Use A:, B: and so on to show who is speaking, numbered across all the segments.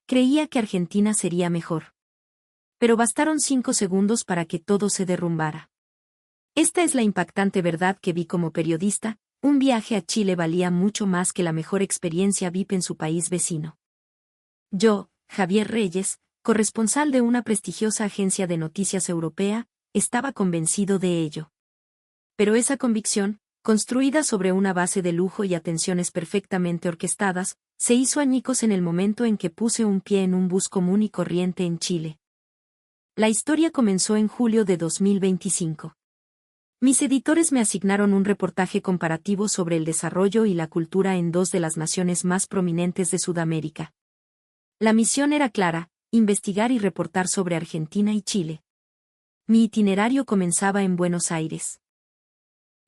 A: creía que Argentina sería mejor. Pero bastaron 5 segundos para que todo se derrumbara. Esta es la impactante verdad que vi como periodista: un viaje a Chile valía mucho más que la mejor experiencia VIP en su país vecino. Yo, Javier Reyes, corresponsal de una prestigiosa agencia de noticias europea, estaba convencido de ello. Pero esa convicción, construida sobre una base de lujo y atenciones perfectamente orquestadas, se hizo añicos en el momento en que puse un pie en un bus común y corriente en Chile. La historia comenzó en julio de 2025. Mis editores me asignaron un reportaje comparativo sobre el desarrollo y la cultura en dos de las naciones más prominentes de Sudamérica. La misión era clara: investigar y reportar sobre Argentina y Chile. Mi itinerario comenzaba en Buenos Aires.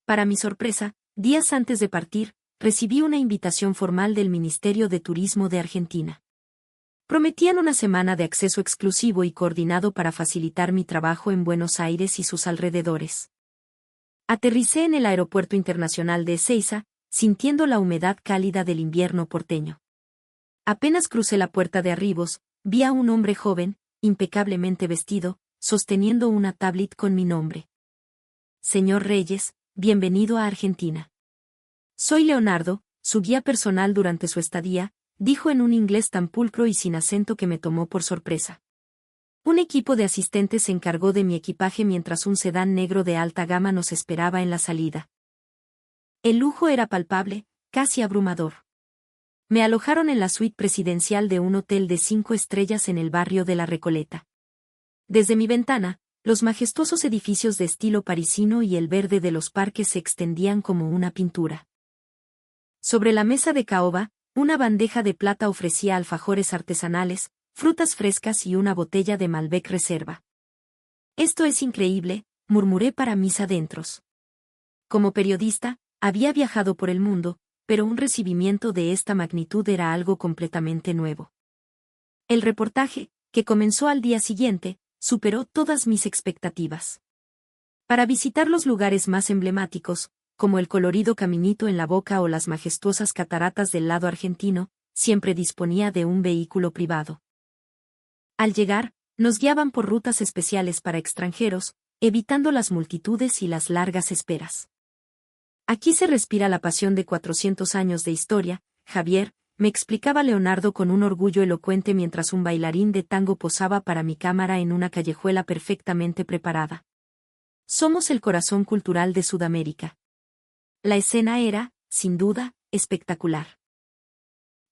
A: Para mi sorpresa, días antes de partir, recibí una invitación formal del Ministerio de Turismo de Argentina. Prometían una semana de acceso exclusivo y coordinado para facilitar mi trabajo en Buenos Aires y sus alrededores. Aterricé en el Aeropuerto Internacional de Ezeiza, sintiendo la humedad cálida del invierno porteño. Apenas crucé la puerta de arribos, vi a un hombre joven, impecablemente vestido, sosteniendo una tablet con mi nombre. Señor Reyes, bienvenido a Argentina. Soy Leonardo, su guía personal durante su estadía, dijo en un inglés tan pulcro y sin acento que me tomó por sorpresa. Un equipo de asistentes se encargó de mi equipaje mientras un sedán negro de alta gama nos esperaba en la salida. El lujo era palpable, casi abrumador. Me alojaron en la suite presidencial de un hotel de 5 estrellas en el barrio de La Recoleta. Desde mi ventana, los majestuosos edificios de estilo parisino y el verde de los parques se extendían como una pintura. Sobre la mesa de caoba, una bandeja de plata ofrecía alfajores artesanales, frutas frescas y una botella de Malbec Reserva. «Esto es increíble», murmuré para mis adentros. Como periodista, había viajado por el mundo, pero un recibimiento de esta magnitud era algo completamente nuevo. El reportaje, que comenzó al día siguiente, superó todas mis expectativas. Para visitar los lugares más emblemáticos, como el colorido Caminito en la Boca o las majestuosas cataratas del lado argentino, siempre disponía de un vehículo privado. Al llegar, nos guiaban por rutas especiales para extranjeros, evitando las multitudes y las largas esperas. Aquí se respira la pasión de 400 años de historia, Javier, me explicaba Leonardo con un orgullo elocuente mientras un bailarín de tango posaba para mi cámara en una callejuela perfectamente preparada. Somos el corazón cultural de Sudamérica. La escena era, sin duda, espectacular.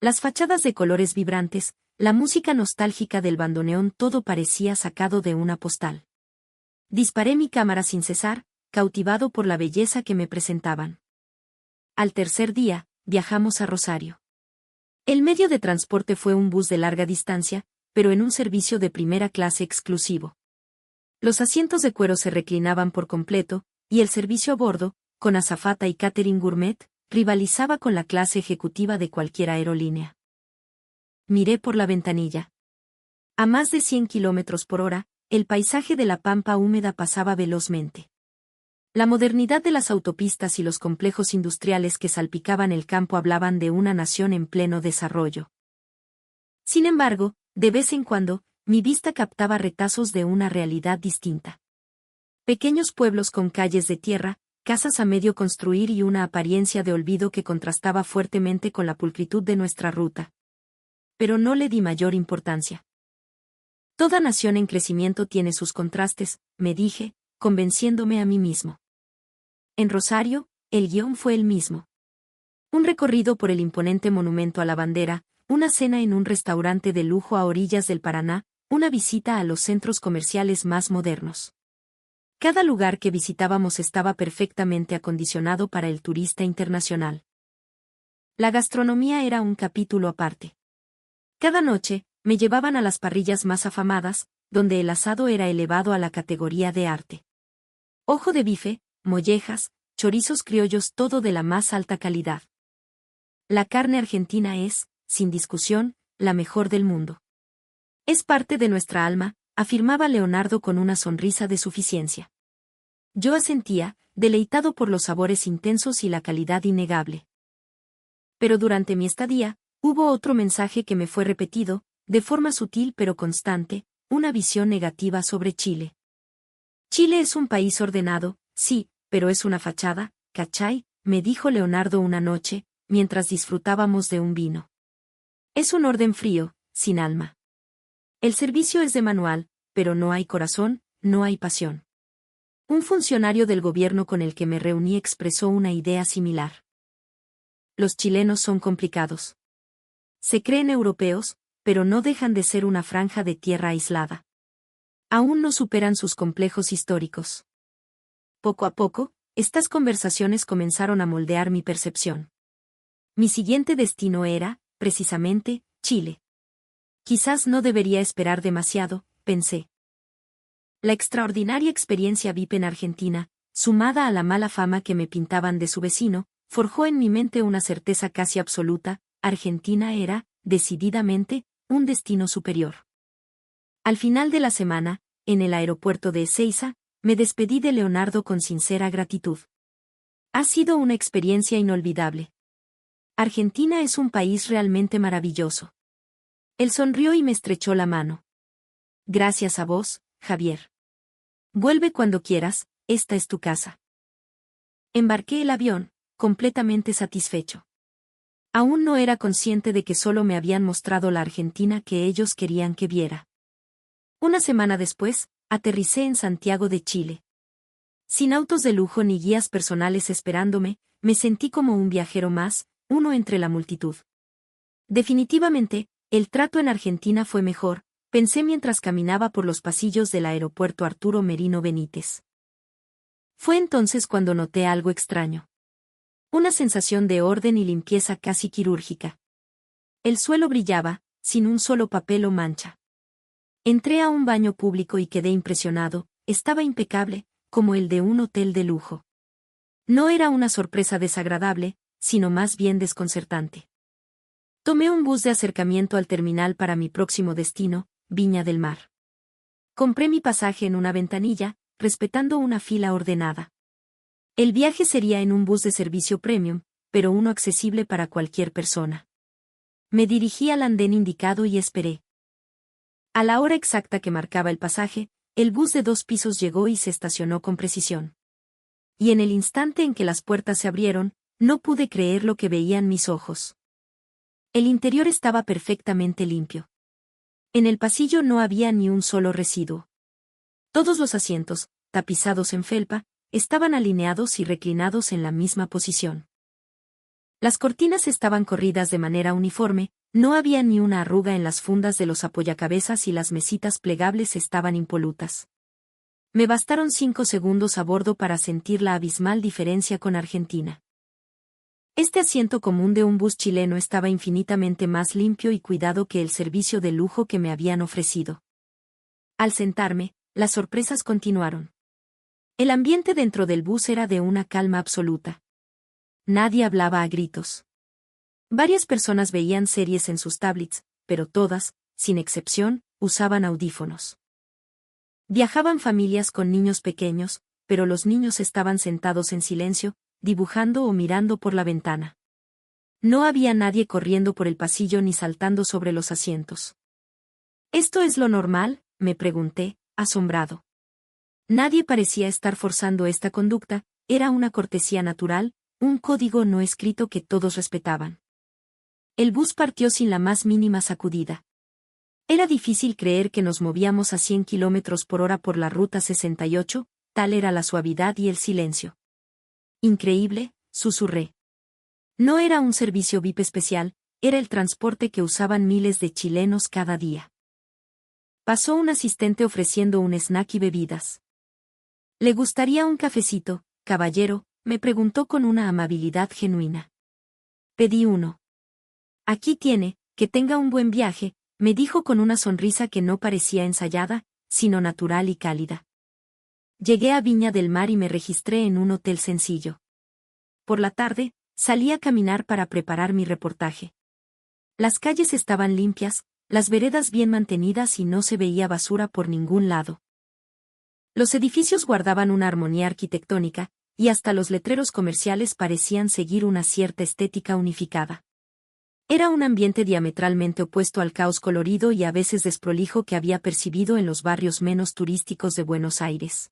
A: Las fachadas de colores vibrantes, la música nostálgica del bandoneón, todo parecía sacado de una postal. Disparé mi cámara sin cesar, cautivado por la belleza que me presentaban. Al tercer día, viajamos a Rosario. El medio de transporte fue un bus de larga distancia, pero en un servicio de primera clase exclusivo. Los asientos de cuero se reclinaban por completo, y el servicio a bordo, con azafata y catering gourmet, rivalizaba con la clase ejecutiva de cualquier aerolínea. Miré por la ventanilla. A más de 100 kilómetros por hora, el paisaje de la pampa húmeda pasaba velozmente. La modernidad de las autopistas y los complejos industriales que salpicaban el campo hablaban de una nación en pleno desarrollo. Sin embargo, de vez en cuando, mi vista captaba retazos de una realidad distinta. Pequeños pueblos con calles de tierra, casas a medio construir y una apariencia de olvido que contrastaba fuertemente con la pulcritud de nuestra ruta. Pero no le di mayor importancia. Toda nación en crecimiento tiene sus contrastes, me dije, convenciéndome a mí mismo. En Rosario, el guión fue el mismo. Un recorrido por el imponente monumento a la bandera, una cena en un restaurante de lujo a orillas del Paraná, una visita a los centros comerciales más modernos. Cada lugar que visitábamos estaba perfectamente acondicionado para el turista internacional. La gastronomía era un capítulo aparte. Cada noche, me llevaban a las parrillas más afamadas, donde el asado era elevado a la categoría de arte. Ojo de bife, mollejas, chorizos criollos, todo de la más alta calidad. La carne argentina es, sin discusión, la mejor del mundo. Es parte de nuestra alma, afirmaba Leonardo con una sonrisa de suficiencia. Yo asentía, deleitado por los sabores intensos y la calidad innegable. Pero durante mi estadía, hubo otro mensaje que me fue repetido: de forma sutil pero constante, una visión negativa sobre Chile. Chile es un país ordenado, sí, pero es una fachada, ¿cachai?, me dijo Leonardo una noche, mientras disfrutábamos de un vino. Es un orden frío, sin alma. El servicio es de manual, pero no hay corazón, no hay pasión. Un funcionario del gobierno con el que me reuní expresó una idea similar. Los chilenos son complicados. Se creen europeos, pero no dejan de ser una franja de tierra aislada. Aún no superan sus complejos históricos. Poco a poco, estas conversaciones comenzaron a moldear mi percepción. Mi siguiente destino era, precisamente, Chile. Quizás no debería esperar demasiado, pensé. La extraordinaria experiencia VIP en Argentina, sumada a la mala fama que me pintaban de su vecino, forjó en mi mente una certeza casi absoluta: Argentina era, decididamente, un destino superior. Al final de la semana, en el aeropuerto de Ezeiza, me despedí de Leonardo con sincera gratitud. Ha sido una experiencia inolvidable. Argentina es un país realmente maravilloso. Él sonrió y me estrechó la mano. Gracias a vos, Javier. Vuelve cuando quieras, esta es tu casa. Embarqué el avión, completamente satisfecho. Aún no era consciente de que solo me habían mostrado la Argentina que ellos querían que viera. Una semana después, aterricé en Santiago de Chile. Sin autos de lujo ni guías personales esperándome, me sentí como un viajero más, uno entre la multitud. Definitivamente, el trato en Argentina fue mejor, pensé mientras caminaba por los pasillos del aeropuerto Arturo Merino Benítez. Fue entonces cuando noté algo extraño. Una sensación de orden y limpieza casi quirúrgica. El suelo brillaba, sin un solo papel o mancha. Entré a un baño público y quedé impresionado, estaba impecable, como el de un hotel de lujo. No era una sorpresa desagradable, sino más bien desconcertante. Tomé un bus de acercamiento al terminal para mi próximo destino, Viña del Mar. Compré mi pasaje en una ventanilla, respetando una fila ordenada. El viaje sería en un bus de servicio premium, pero uno accesible para cualquier persona. Me dirigí al andén indicado y esperé. A la hora exacta que marcaba el pasaje, el bus de 2 pisos llegó y se estacionó con precisión. Y en el instante en que las puertas se abrieron, no pude creer lo que veían mis ojos. El interior estaba perfectamente limpio. En el pasillo no había ni un solo residuo. Todos los asientos, tapizados en felpa, estaban alineados y reclinados en la misma posición. Las cortinas estaban corridas de manera uniforme, no había ni una arruga en las fundas de los apoyacabezas y las mesitas plegables estaban impolutas. Me bastaron 5 segundos a bordo para sentir la abismal diferencia con Argentina. Este asiento común de un bus chileno estaba infinitamente más limpio y cuidado que el servicio de lujo que me habían ofrecido. Al sentarme, las sorpresas continuaron. El ambiente dentro del bus era de una calma absoluta. Nadie hablaba a gritos. Varias personas veían series en sus tablets, pero todas, sin excepción, usaban audífonos. Viajaban familias con niños pequeños, pero los niños estaban sentados en silencio, dibujando o mirando por la ventana. No había nadie corriendo por el pasillo ni saltando sobre los asientos. ¿Esto es lo normal?, me pregunté, asombrado. Nadie parecía estar forzando esta conducta, era una cortesía natural, un código no escrito que todos respetaban. El bus partió sin la más mínima sacudida. Era difícil creer que nos movíamos a 100 kilómetros por hora por la ruta 68, tal era la suavidad y el silencio. Increíble, susurré. No era un servicio VIP especial, era el transporte que usaban miles de chilenos cada día. Pasó un asistente ofreciendo un snack y bebidas. ¿Le gustaría un cafecito, caballero?, me preguntó con una amabilidad genuina. Pedí uno. Aquí tiene, que tenga un buen viaje, me dijo con una sonrisa que no parecía ensayada, sino natural y cálida. Llegué a Viña del Mar y me registré en un hotel sencillo. Por la tarde, salí a caminar para preparar mi reportaje. Las calles estaban limpias, las veredas bien mantenidas y no se veía basura por ningún lado. Los edificios guardaban una armonía arquitectónica, y hasta los letreros comerciales parecían seguir una cierta estética unificada. Era un ambiente diametralmente opuesto al caos colorido y a veces desprolijo que había percibido en los barrios menos turísticos de Buenos Aires.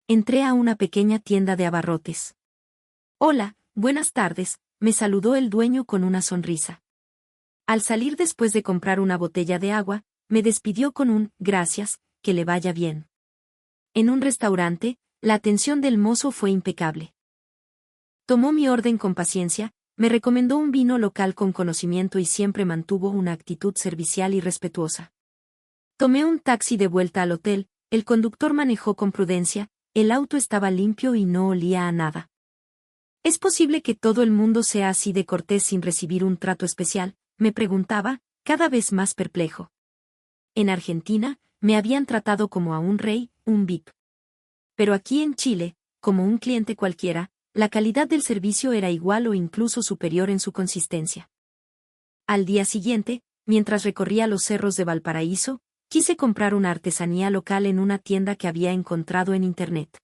A: Entré a una pequeña tienda de abarrotes. Hola, buenas tardes, me saludó el dueño con una sonrisa. Al salir después de comprar una botella de agua, me despidió con un gracias, que le vaya bien. En un restaurante, la atención del mozo fue impecable. Tomó mi orden con paciencia, me recomendó un vino local con conocimiento y siempre mantuvo una actitud servicial y respetuosa. Tomé un taxi de vuelta al hotel, el conductor manejó con prudencia, el auto estaba limpio y no olía a nada. ¿Es posible que todo el mundo sea así de cortés sin recibir un trato especial?, me preguntaba, cada vez más perplejo. En Argentina, me habían tratado como a un rey, un VIP. Pero aquí en Chile, como un cliente cualquiera, la calidad del servicio era igual o incluso superior en su consistencia. Al día siguiente, mientras recorría los cerros de Valparaíso, quise comprar una artesanía local en una tienda que había encontrado en Internet.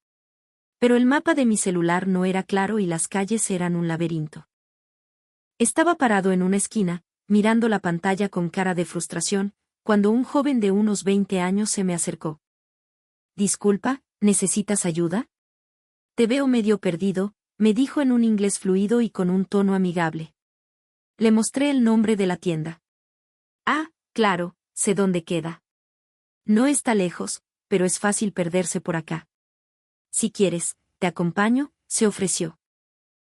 A: Pero el mapa de mi celular no era claro y las calles eran un laberinto. Estaba parado en una esquina, mirando la pantalla con cara de frustración, cuando un joven de unos 20 años se me acercó. Disculpa, ¿necesitas ayuda? Te veo medio perdido, me dijo en un inglés fluido y con un tono amigable. Le mostré el nombre de la tienda. Ah, claro, sé dónde queda. No está lejos, pero es fácil perderse por acá. Si quieres, te acompaño, se ofreció.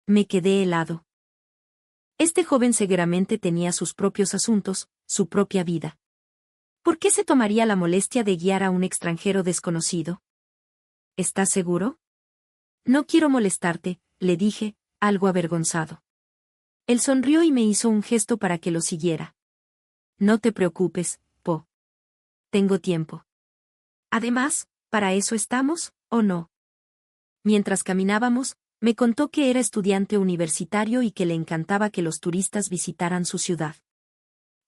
A: Me quedé helado. Este joven seguramente tenía sus propios asuntos, su propia vida. ¿Por qué se tomaría la molestia de guiar a un extranjero desconocido? ¿Estás seguro? No quiero molestarte, le dije, algo avergonzado. Él sonrió y me hizo un gesto para que lo siguiera. No te preocupes, Po. Tengo tiempo. Además, ¿para eso estamos, o no? Mientras caminábamos, me contó que era estudiante universitario y que le encantaba que los turistas visitaran su ciudad.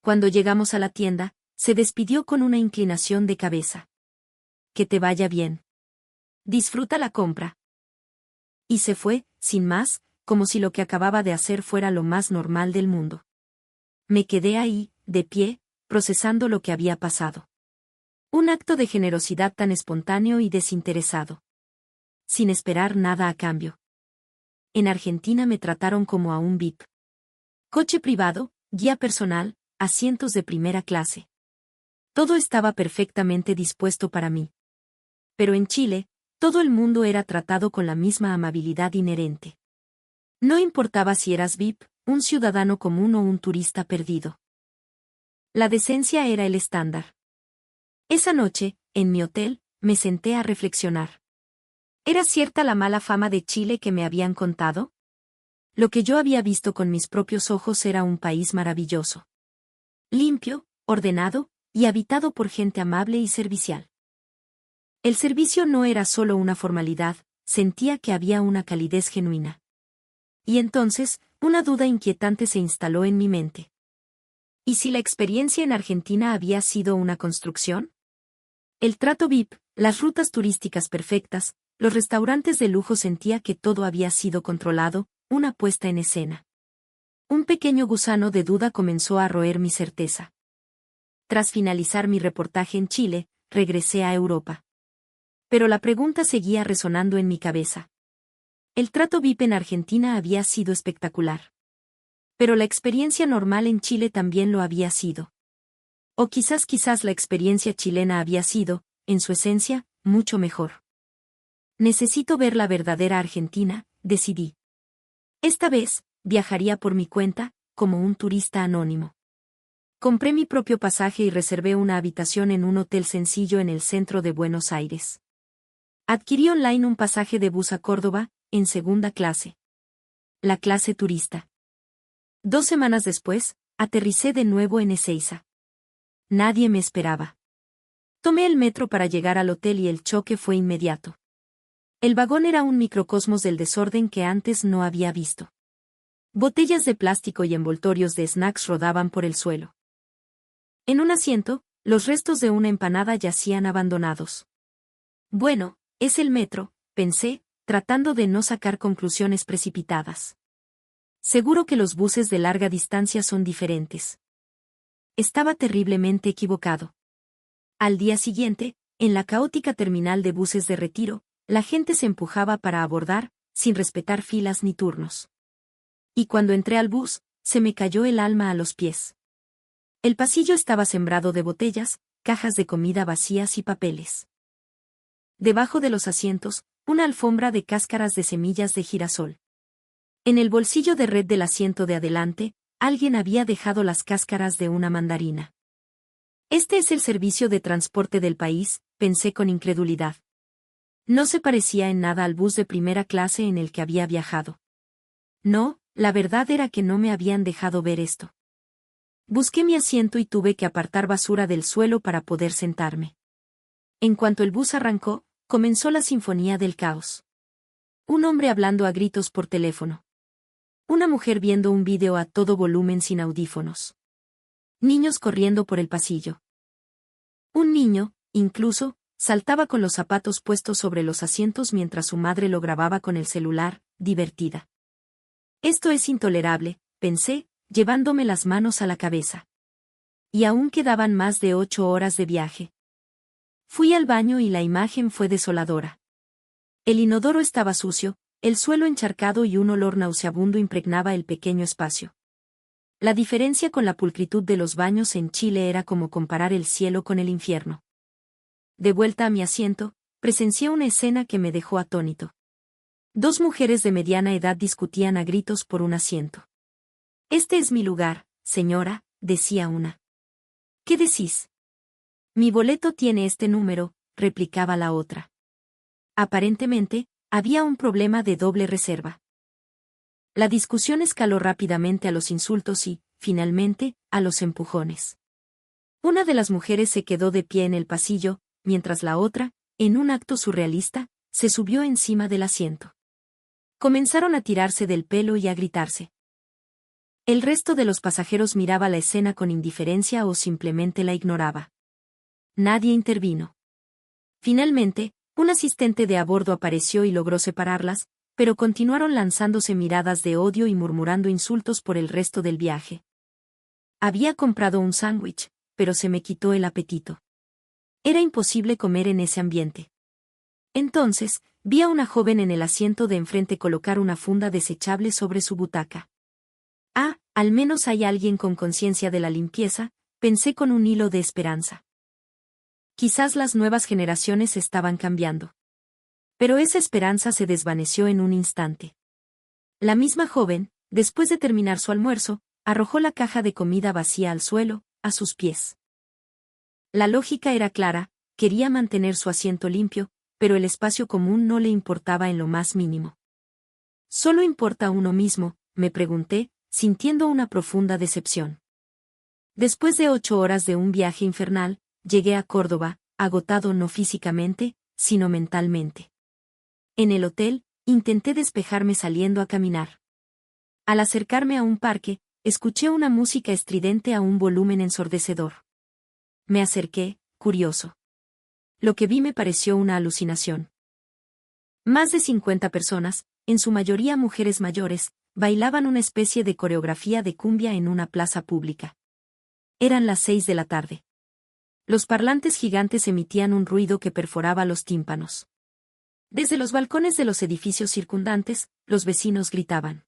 A: Cuando llegamos a la tienda, se despidió con una inclinación de cabeza. Que te vaya bien. Disfruta la compra. Y se fue, sin más, como si lo que acababa de hacer fuera lo más normal del mundo. Me quedé ahí, de pie, procesando lo que había pasado. Un acto de generosidad tan espontáneo y desinteresado. Sin esperar nada a cambio. En Argentina me trataron como a un VIP. Coche privado, guía personal, asientos de primera clase. Todo estaba perfectamente dispuesto para mí. Pero en Chile, todo el mundo era tratado con la misma amabilidad inherente. No importaba si eras VIP, un ciudadano común o un turista perdido. La decencia era el estándar. Esa noche, en mi hotel, me senté a reflexionar. ¿Era cierta la mala fama de Chile que me habían contado? Lo que yo había visto con mis propios ojos era un país maravilloso. Limpio, ordenado, y habitado por gente amable y servicial. El servicio no era solo una formalidad, sentía que había una calidez genuina. Y entonces, una duda inquietante se instaló en mi mente. ¿Y si la experiencia en Argentina había sido una construcción? El trato VIP, las rutas turísticas perfectas, los restaurantes de lujo, sentía que todo había sido controlado, una puesta en escena. Un pequeño gusano de duda comenzó a roer mi certeza. Tras finalizar mi reportaje en Chile, regresé a Europa. Pero la pregunta seguía resonando en mi cabeza. El trato VIP en Argentina había sido espectacular. Pero la experiencia normal en Chile también lo había sido. O quizás la experiencia chilena había sido, en su esencia, mucho mejor. Necesito ver la verdadera Argentina, decidí. Esta vez, viajaría por mi cuenta, como un turista anónimo. Compré mi propio pasaje y reservé una habitación en un hotel sencillo en el centro de Buenos Aires. Adquirí online un pasaje de bus a Córdoba, en segunda clase. La clase turista. 2 semanas después, aterricé de nuevo en Ezeiza. Nadie me esperaba. Tomé el metro para llegar al hotel y el choque fue inmediato. El vagón era un microcosmos del desorden que antes no había visto. Botellas de plástico y envoltorios de snacks rodaban por el suelo. En un asiento, los restos de una empanada yacían abandonados. Bueno, es el metro, pensé, tratando de no sacar conclusiones precipitadas. Seguro que los buses de larga distancia son diferentes. Estaba terriblemente equivocado. Al día siguiente, en la caótica terminal de buses de Retiro, la gente se empujaba para abordar, sin respetar filas ni turnos. Y cuando entré al bus, se me cayó el alma a los pies. El pasillo estaba sembrado de botellas, cajas de comida vacías y papeles. Debajo de los asientos, una alfombra de cáscaras de semillas de girasol. En el bolsillo de red del asiento de adelante, alguien había dejado las cáscaras de una mandarina. Este es el servicio de transporte del país, pensé con incredulidad. No se parecía en nada al bus de primera clase en el que había viajado. No, la verdad era que no me habían dejado ver esto. Busqué mi asiento y tuve que apartar basura del suelo para poder sentarme. En cuanto el bus arrancó, comenzó la sinfonía del caos. Un hombre hablando a gritos por teléfono. Una mujer viendo un vídeo a todo volumen sin audífonos. Niños corriendo por el pasillo. Un niño, incluso, saltaba con los zapatos puestos sobre los asientos mientras su madre lo grababa con el celular, divertida. Esto es intolerable, pensé, llevándome las manos a la cabeza. Y aún quedaban más de 8 horas de viaje. Fui al baño y la imagen fue desoladora. El inodoro estaba sucio, el suelo encharcado y un olor nauseabundo impregnaba el pequeño espacio. La diferencia con la pulcritud de los baños en Chile era como comparar el cielo con el infierno. De vuelta a mi asiento, presencié una escena que me dejó atónito. 2 mujeres de mediana edad discutían a gritos por un asiento. «Este es mi lugar, señora», decía una. «¿Qué decís?» «Mi boleto tiene este número», replicaba la otra. Aparentemente, había un problema de doble reserva. La discusión escaló rápidamente a los insultos y, finalmente, a los empujones. Una de las mujeres se quedó de pie en el pasillo, mientras la otra, en un acto surrealista, se subió encima del asiento. Comenzaron a tirarse del pelo y a gritarse. El resto de los pasajeros miraba la escena con indiferencia o simplemente la ignoraba. Nadie intervino. Finalmente, un asistente de a bordo apareció y logró separarlas, pero continuaron lanzándose miradas de odio y murmurando insultos por el resto del viaje. Había comprado un sándwich, pero se me quitó el apetito. Era imposible comer en ese ambiente. Entonces, vi a una joven en el asiento de enfrente colocar una funda desechable sobre su butaca. Ah, al menos hay alguien con conciencia de la limpieza, pensé con un hilo de esperanza. Quizás las nuevas generaciones estaban cambiando. Pero esa esperanza se desvaneció en un instante. La misma joven, después de terminar su almuerzo, arrojó la caja de comida vacía al suelo, a sus pies. La lógica era clara, quería mantener su asiento limpio, pero el espacio común no le importaba en lo más mínimo. ¿Solo importa a uno mismo?, me pregunté, sintiendo una profunda decepción. Después de 8 horas de un viaje infernal, llegué a Córdoba, agotado no físicamente, sino mentalmente. En el hotel, intenté despejarme saliendo a caminar. Al acercarme a un parque, escuché una música estridente a un volumen ensordecedor. Me acerqué, curioso. Lo que vi me pareció una alucinación. Más de 50 personas, en su mayoría mujeres mayores, bailaban una especie de coreografía de cumbia en una plaza pública. Eran las 6 de la tarde. Los parlantes gigantes emitían un ruido que perforaba los tímpanos. Desde los balcones de los edificios circundantes, los vecinos gritaban.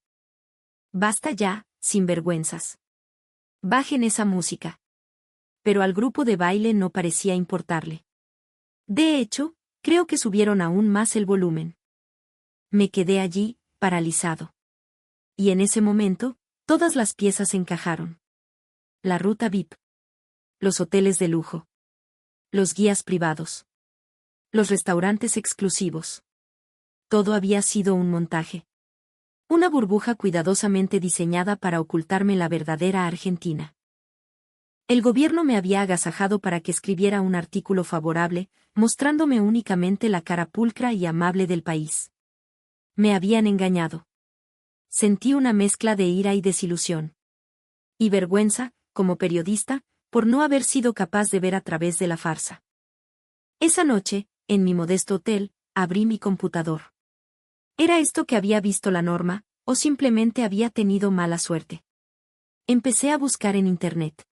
A: «Basta ya, sinvergüenzas. Bajen esa música». Pero al grupo de baile no parecía importarle. De hecho, creo que subieron aún más el volumen. Me quedé allí, paralizado. Y en ese momento, todas las piezas encajaron. La ruta VIP. Los hoteles de lujo. Los guías privados. Los restaurantes exclusivos. Todo había sido un montaje. Una burbuja cuidadosamente diseñada para ocultarme la verdadera Argentina. El gobierno me había agasajado para que escribiera un artículo favorable, mostrándome únicamente la cara pulcra y amable del país. Me habían engañado. Sentí una mezcla de ira y desilusión. Y vergüenza, como periodista, por no haber sido capaz de ver a través de la farsa. Esa noche, en mi modesto hotel, abrí mi computador. Era esto que había visto la norma, o simplemente había tenido mala suerte. Empecé a buscar en Internet.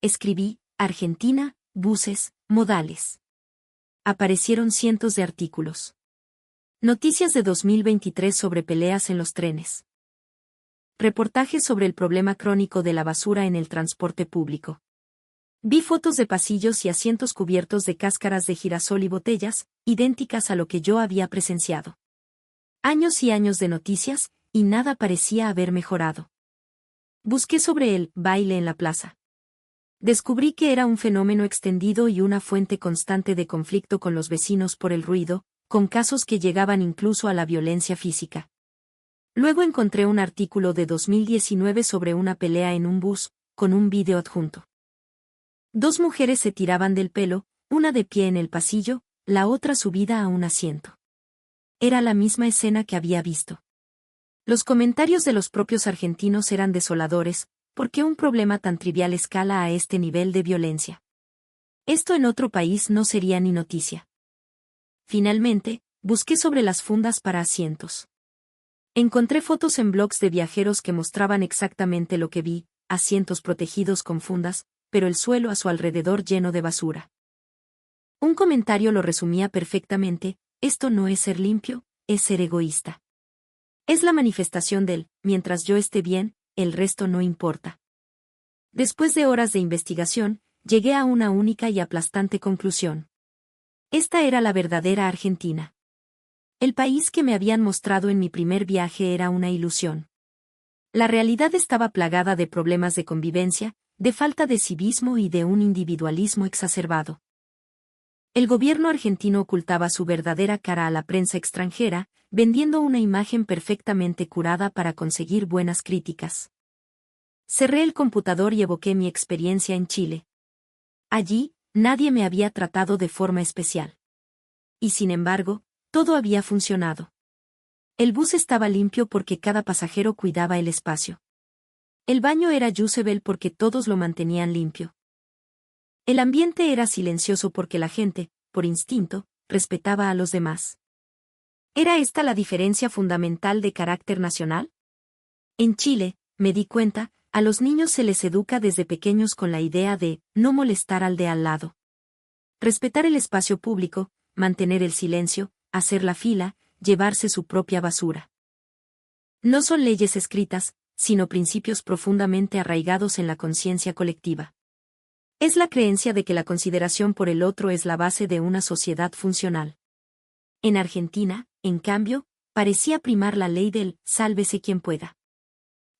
A: Escribí, Argentina, buses, modales. Aparecieron cientos de artículos. Noticias de 2023 sobre peleas en los trenes. Reportajes sobre el problema crónico de la basura en el transporte público. Vi fotos de pasillos y asientos cubiertos de cáscaras de girasol y botellas, idénticas a lo que yo había presenciado. Años y años de noticias, y nada parecía haber mejorado. Busqué sobre el baile en la plaza. Descubrí que era un fenómeno extendido y una fuente constante de conflicto con los vecinos por el ruido, con casos que llegaban incluso a la violencia física. Luego encontré un artículo de 2019 sobre una pelea en un bus, con un vídeo adjunto. Dos mujeres se tiraban del pelo, una de pie en el pasillo, la otra subida a un asiento. Era la misma escena que había visto. Los comentarios de los propios argentinos eran desoladores, ¿por qué un problema tan trivial escala a este nivel de violencia? Esto en otro país no sería ni noticia. Finalmente, busqué sobre las fundas para asientos. Encontré fotos en blogs de viajeros que mostraban exactamente lo que vi, asientos protegidos con fundas, pero el suelo a su alrededor lleno de basura. Un comentario lo resumía perfectamente: esto no es ser limpio, es ser egoísta. Es la manifestación del, mientras yo esté bien, el resto no importa. Después de horas de investigación, llegué a una única y aplastante conclusión. Esta era la verdadera Argentina. El país que me habían mostrado en mi primer viaje era una ilusión. La realidad estaba plagada de problemas de convivencia, de falta de civismo y de un individualismo exacerbado. El gobierno argentino ocultaba su verdadera cara a la prensa extranjera, vendiendo una imagen perfectamente curada para conseguir buenas críticas. Cerré el computador y evoqué mi experiencia en Chile. Allí, nadie me había tratado de forma especial. Y sin embargo, todo había funcionado. El bus estaba limpio porque cada pasajero cuidaba el espacio. El baño era usable porque todos lo mantenían limpio. El ambiente era silencioso porque la gente, por instinto, respetaba a los demás. ¿Era esta la diferencia fundamental de carácter nacional? En Chile, me di cuenta, a los niños se les educa desde pequeños con la idea de no molestar al de al lado. Respetar el espacio público, mantener el silencio, hacer la fila, llevarse su propia basura. No son leyes escritas, sino principios profundamente arraigados en la conciencia colectiva. Es la creencia de que la consideración por el otro es la base de una sociedad funcional. En Argentina, en cambio, parecía primar la ley del sálvese quien pueda.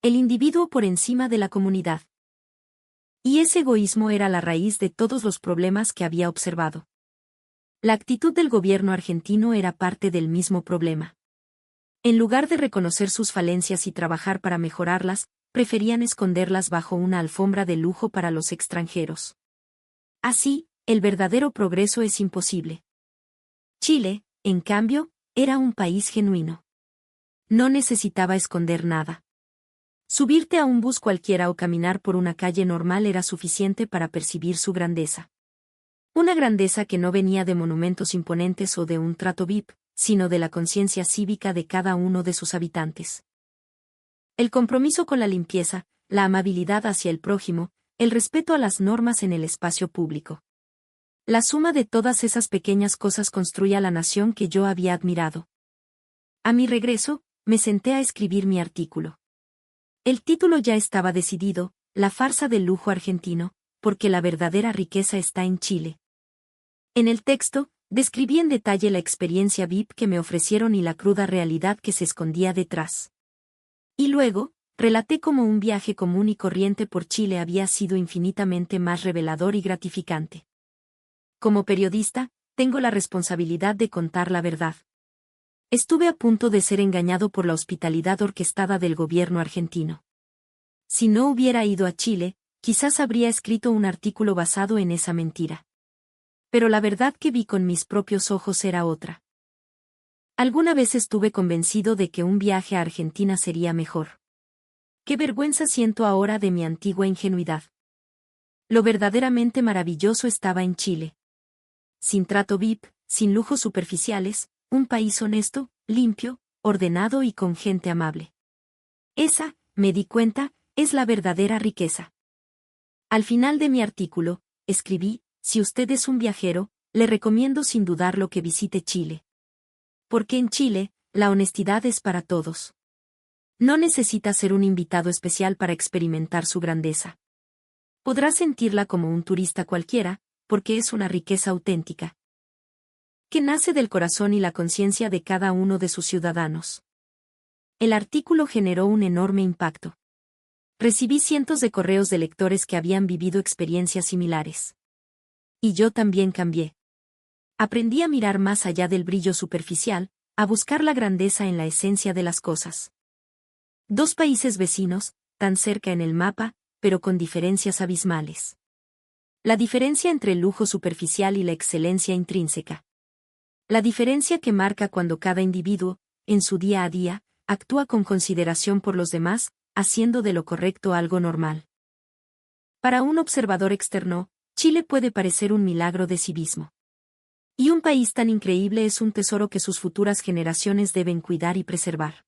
A: El individuo por encima de la comunidad. Y ese egoísmo era la raíz de todos los problemas que había observado. La actitud del gobierno argentino era parte del mismo problema. En lugar de reconocer sus falencias y trabajar para mejorarlas, preferían esconderlas bajo una alfombra de lujo para los extranjeros. Así, el verdadero progreso es imposible. Chile, en cambio, era un país genuino. No necesitaba esconder nada. Subirte a un bus cualquiera o caminar por una calle normal era suficiente para percibir su grandeza. Una grandeza que no venía de monumentos imponentes o de un trato VIP, sino de la conciencia cívica de cada uno de sus habitantes. El compromiso con la limpieza, la amabilidad hacia el prójimo, el respeto a las normas en el espacio público. La suma de todas esas pequeñas cosas construía la nación que yo había admirado. A mi regreso, me senté a escribir mi artículo. El título ya estaba decidido: La farsa del lujo argentino, porque la verdadera riqueza está en Chile. En el texto, describí en detalle la experiencia VIP que me ofrecieron y la cruda realidad que se escondía detrás. Y luego, relaté cómo un viaje común y corriente por Chile había sido infinitamente más revelador y gratificante. Como periodista, tengo la responsabilidad de contar la verdad. Estuve a punto de ser engañado por la hospitalidad orquestada del gobierno argentino. Si no hubiera ido a Chile, quizás habría escrito un artículo basado en esa mentira. Pero la verdad que vi con mis propios ojos era otra. Alguna vez estuve convencido de que un viaje a Argentina sería mejor. Qué vergüenza siento ahora de mi antigua ingenuidad. Lo verdaderamente maravilloso estaba en Chile. Sin trato VIP, sin lujos superficiales, un país honesto, limpio, ordenado y con gente amable. Esa, me di cuenta, es la verdadera riqueza. Al final de mi artículo, escribí, si usted es un viajero, le recomiendo sin dudarlo que visite Chile. Porque en Chile, la honestidad es para todos. No necesita ser un invitado especial para experimentar su grandeza. Podrá sentirla como un turista cualquiera, porque es una riqueza auténtica, que nace del corazón y la conciencia de cada uno de sus ciudadanos. El artículo generó un enorme impacto. Recibí cientos de correos de lectores que habían vivido experiencias similares. Y yo también cambié. Aprendí a mirar más allá del brillo superficial, a buscar la grandeza en la esencia de las cosas. Dos países vecinos, tan cerca en el mapa, pero con diferencias abismales. La diferencia entre el lujo superficial y la excelencia intrínseca. La diferencia que marca cuando cada individuo, en su día a día, actúa con consideración por los demás, haciendo de lo correcto algo normal. Para un observador externo, Chile puede parecer un milagro de civismo. Y un país tan increíble es un tesoro que sus futuras generaciones deben cuidar y preservar.